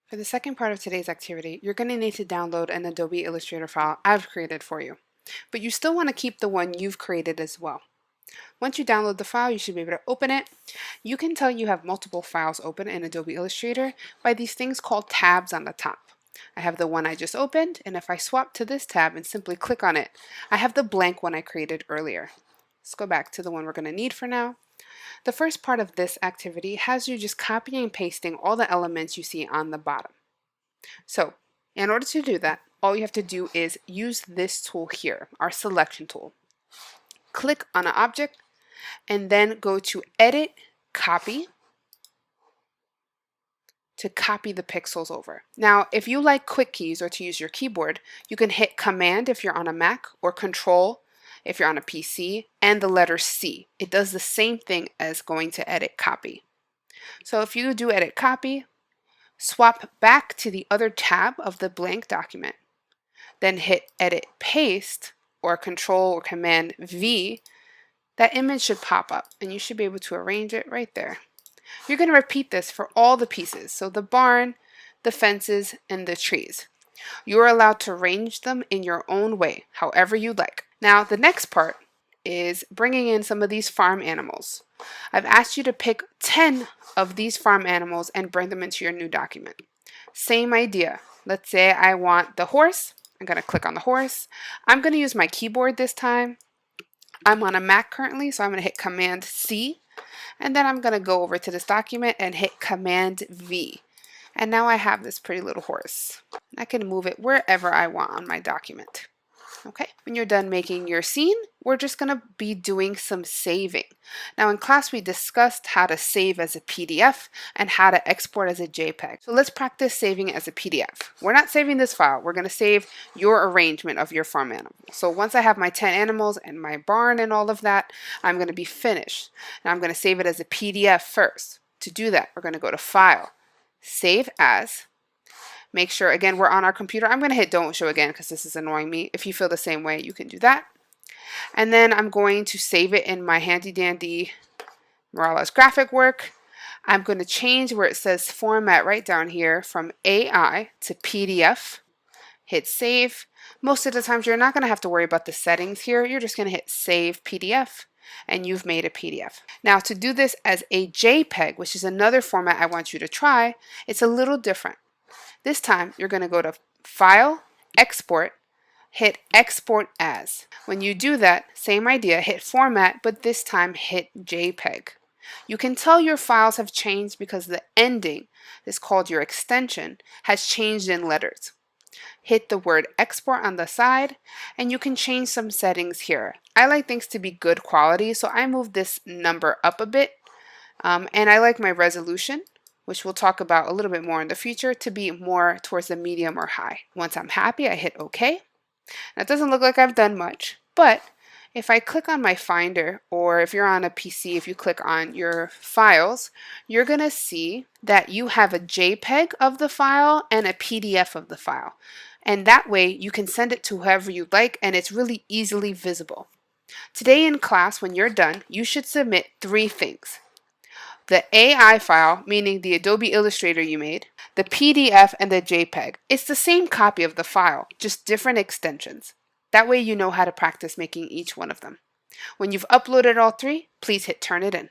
For the second part of today's activity, you're going to need to download an Adobe Illustrator file I've created for you, but you still want to keep the one you've created as well. Once you download the file, you should be able to open it. You can tell you have multiple files open in Adobe Illustrator by these things called tabs on the top. I have the one I just opened, and if I swap to this tab and simply click on it, I have the blank one I created earlier. Let's go back to the one we're going to need for now. The first part of this activity has you just copying and pasting all the elements you see on the bottom. So in order to do that, all you have to do is use this tool here, our selection tool. Click on an object and then go to Edit, Copy to copy the pixels over. Now, if you like quick keys or to use your keyboard, you can hit Command if you're on a Mac or Control if you're on a PC, and the letter C. It does the same thing as going to Edit, Copy. So if you do Edit, Copy, swap back to the other tab of the blank document, then hit Edit, Paste, or Control or Command V, that image should pop up and you should be able to arrange it right there. You're going to repeat this for all the pieces, so the barn, the fences, and the trees. You are allowed to arrange them in your own way, however you like. Now the next part is bringing in some of these farm animals. I've asked you to pick 10 of these farm animals and bring them into your new document. Same idea. Let's say I want the horse. I'm going to click on the horse. I'm going to use my keyboard this time. I'm on a Mac currently, so I'm going to hit Command C, and then I'm going to go over to this document and hit Command V. And now I have this pretty little horse. I can move it wherever I want on my document. Okay, when you're done making your scene, we're just going to be doing some saving. Now in class we discussed how to save as a PDF and how to export as a JPEG. So let's practice saving as a PDF. We're not saving this file, we're going to save your arrangement of your farm animals. So once I have my 10 animals and my barn and all of that, I'm going to be finished. And I'm going to save it as a PDF first. To do that, we're going to go to File, Save As. Make sure, again, we're on our computer. I'm going to hit Don't Show again because this is annoying me. If you feel the same way, you can do that. And then I'm going to save it in my handy dandy Morales graphic work. I'm going to change where it says Format right down here from AI to PDF. Hit Save. Most of the times you're not going to have to worry about the settings here. You're just going to hit Save PDF and you've made a PDF. Now to do this as a JPEG, which is another format I want you to try, it's a little different. This time, you're going to go to File, Export, hit Export As. When you do that, same idea, hit Format, but this time hit JPEG. You can tell your files have changed because the ending, is called your extension, has changed in letters. Hit the word Export on the side, and you can change some settings here. I like things to be good quality, so I move this number up a bit, and I like my resolution, which we'll talk about a little bit more in the future, to be more towards the medium or high. Once I'm happy, I hit OK. Now, it doesn't look like I've done much, but if I click on my Finder, or if you're on a PC, if you click on your files, you're going to see that you have a JPEG of the file and a PDF of the file. And that way, you can send it to whoever you like, and it's really easily visible. Today in class, when you're done, you should submit 3 things. The AI file, meaning the Adobe Illustrator you made, the PDF, and the JPEG. It's the same copy of the file, just different extensions. That way you know how to practice making each one of them. When you've uploaded all 3, please hit Turn It In.